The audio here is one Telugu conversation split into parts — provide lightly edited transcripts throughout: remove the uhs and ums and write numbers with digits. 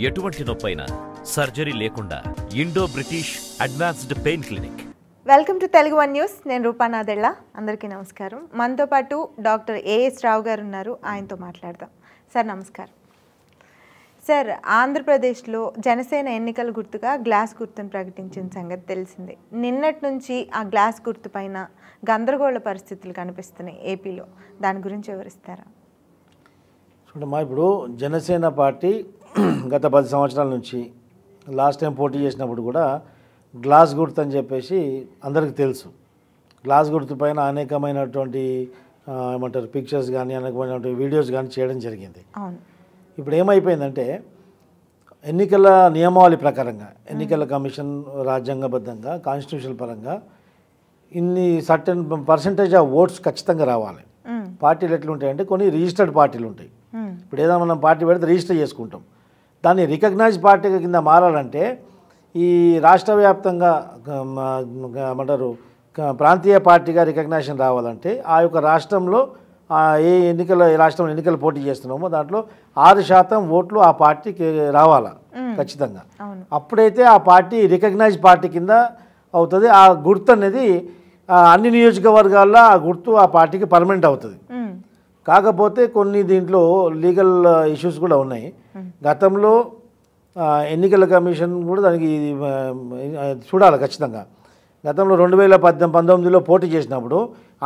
ఎటువంటి నొప్పైనా సర్జరీ లేకుండా Indo British advanced pain clinic. Welcome to Telugu one news. నేను రూపానాదెళ్ళ. అందరికీ నమస్కారం. మనతో పాటు డాక్టర్ ఏఎస్ రావు గారు ఉన్నారు. ఆయనతో మాట్లాడదాం. సార్ నమస్కారం. సార్, ఆంధ్రప్రదేశ్లో జనసేన ఎన్నికల గుర్తుగా గ్లాస్ గుర్తును ప్రకటించిన సంగతి తెలిసిందే. నిన్నటి నుంచి ఆ గ్లాస్ గుర్తు పైన గందరగోళ పరిస్థితులు కనిపిస్తున్నాయి ఏపీలో. దాని గురించి వివరిస్తారా? చూడమ్మా, ఇప్పుడు జనసేన పార్టీ గత 10 సంవత్సరాల నుంచి లాస్ట్ టైం పోటీ చేసినప్పుడు కూడా గ్లాస్ గుర్తు అని చెప్పేసి అందరికీ తెలుసు. గ్లాస్ గుర్తు పైన అనేకమైనటువంటి ఏమంటారు పిక్చర్స్ కానీ అనేకమైనటువంటి వీడియోస్ కానీ చేయడం జరిగింది. ఇప్పుడు ఏమైపోయిందంటే ఎన్నికల నియమావళి ప్రకారంగా ఎన్నికల కమిషన్ రాజ్యాంగబద్ధంగా కాన్స్టిట్యూషన్ పరంగా ఇన్ని సర్టెన్ పర్సంటేజ్ ఆఫ్ ఓట్స్ ఖచ్చితంగా రావాలి. పార్టీలు ఎట్లుంటాయంటే కొన్ని రిజిస్టర్డ్ పార్టీలు ఉంటాయి. ఇప్పుడు ఏదైనా మనం పార్టీ పెడితే రిజిస్టర్ చేసుకుంటాం. దాన్ని రికగ్నైజ్ పార్టీ కింద మారాలంటే ఈ రాష్ట్ర వ్యాప్తంగా ఏమంటారు ప్రాంతీయ పార్టీగా రికగ్నైజేషన్ రావాలంటే ఆ యొక్క రాష్ట్రంలో ఏ రాష్ట్రంలో ఎన్నికలు పోటీ చేస్తున్నామో దాంట్లో 6% ఓట్లు ఆ పార్టీకి రావాలా ఖచ్చితంగా. అప్పుడైతే ఆ పార్టీ రికగ్నైజ్ పార్టీ కింద అవుతుంది. ఆ గుర్తు అనేది అన్ని నియోజకవర్గాల్లో ఆ గుర్తు ఆ పార్టీకి పర్మనెంట్ అవుతుంది. కాకపోతే కొన్ని దీంట్లో లీగల్ ఇష్యూస్ కూడా ఉన్నాయి. గతంలో ఎన్నికల కమిషన్ కూడా దానికి చూడాలి ఖచ్చితంగా. గతంలో 2019లో పోటీ చేసినప్పుడు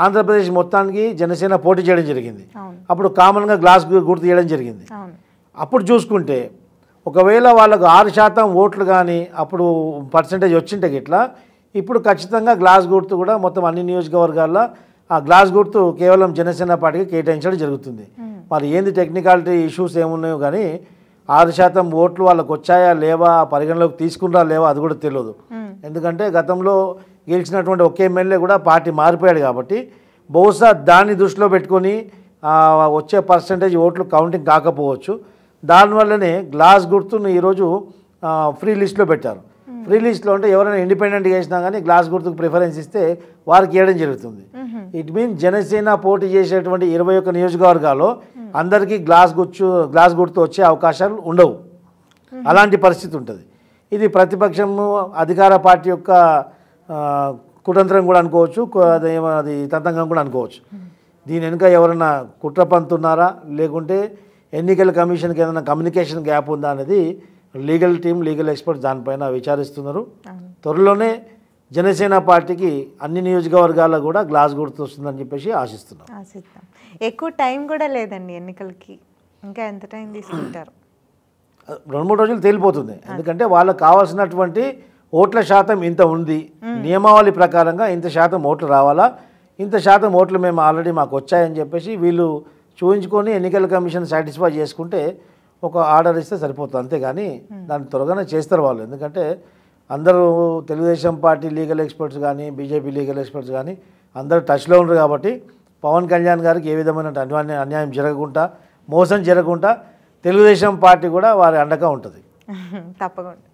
ఆంధ్రప్రదేశ్ మొత్తానికి జనసేన పోటీ చేయడం జరిగింది. అప్పుడు కామన్గా గ్లాస్ గుర్తు చేయడం జరిగింది. అప్పుడు చూసుకుంటే ఒకవేళ వాళ్ళకు 6% ఓట్లు కానీ అప్పుడు పర్సంటేజ్ వచ్చింటే గిట్లా ఇప్పుడు ఖచ్చితంగా గ్లాస్ గుర్తు కూడా మొత్తం అన్ని నియోజకవర్గాల్లో ఆ గ్లాస్ గుర్తు కేవలం జనసేన పార్టీకి కేటాయించడం జరుగుతుంది. మరి ఏంది టెక్నికాలిటీ ఇష్యూస్ ఏమున్నాయో కానీ 6% ఓట్లు వాళ్ళకు వచ్చాయా లేవా, పరిగణలోకి తీసుకున్నారా లేవా అది కూడా తెలియదు. ఎందుకంటే గతంలో గెలిచినటువంటి ఒకే ఎమ్మెల్యే కూడా పార్టీ మారిపోయాడు కాబట్టి బహుశా దాన్ని దృష్టిలో పెట్టుకొని వచ్చే పర్సంటేజ్ ఓట్లు కౌంటింగ్ కాకపోవచ్చు. దానివల్లనే గ్లాస్ గుర్తును ఈరోజు ఫ్రీ లిస్ట్లో పెట్టారు. ఫ్రీ లిస్ట్లో అంటే ఎవరైనా ఇండిపెండెంట్గా చేసినా కానీ గ్లాస్ గుర్తుకు ప్రిఫరెన్స్ ఇస్తే వారికి ఇవ్వడం జరుగుతుంది. ఇట్ మీన్ జనసేన పోటీ చేసేటువంటి 21 నియోజకవర్గాల్లో అందరికీ గ్లాస్ గుర్తు వచ్చే అవకాశాలు ఉండవు. అలాంటి పరిస్థితి ఉంటుంది. ఇది ప్రతిపక్షము అధికార పార్టీ యొక్క కుతంత్రం కూడా అనుకోవచ్చు, అది తంత్రంగా కూడా అనుకోవచ్చు. దీని వెనుక ఎవరైనా కుట్ర పంతున్నారా లేకుంటే ఎన్నికల కమిషన్కి ఏదైనా కమ్యూనికేషన్ గ్యాప్ ఉందా అనేది లీగల్ టీం లీగల్ ఎక్స్పర్ట్స్ దానిపైన విచారిస్తున్నారు. త్వరలోనే జనసేన పార్టీకి అన్ని నియోజకవర్గాల్లో కూడా గ్లాస్ గుర్తు వస్తుందని చెప్పేసి ఆశిస్తున్నాం. ఎక్కువ టైం కూడా లేదండి ఎన్నికలకి, ఇంకా ఎంత టైం తీసుకుంటారు? 2-3 రోజులు తేలిపోతుంది. ఎందుకంటే వాళ్ళకు కావాల్సినటువంటి ఓట్ల శాతం ఇంత ఉంది, నియమావళి ప్రకారంగా ఇంత శాతం ఓట్లు రావాలా, ఇంత శాతం ఓట్లు మేము ఆల్రెడీ మాకు వచ్చాయని చెప్పేసి వీళ్ళు చూపించుకొని ఎన్నికల కమిషన్ సాటిస్ఫై చేసుకుంటే ఒక ఆర్డర్ ఇస్తే సరిపోతుంది. అంతేగాని దాన్ని త్వరగానే చేస్తారు వాళ్ళు. ఎందుకంటే అందరూ తెలుగుదేశం పార్టీ లీగల్ ఎక్స్పర్ట్స్ కానీ బీజేపీ లీగల్ ఎక్స్పర్ట్స్ కానీ అందరూ టచ్లో ఉన్నారు కాబట్టి పవన్ కళ్యాణ్ గారికి ఏ విధమైన అన్యాయం జరగకుండా మోసం జరగకుండా తెలుగుదేశం పార్టీ కూడా వారి అండగా ఉంటుంది. తప్పకుండా.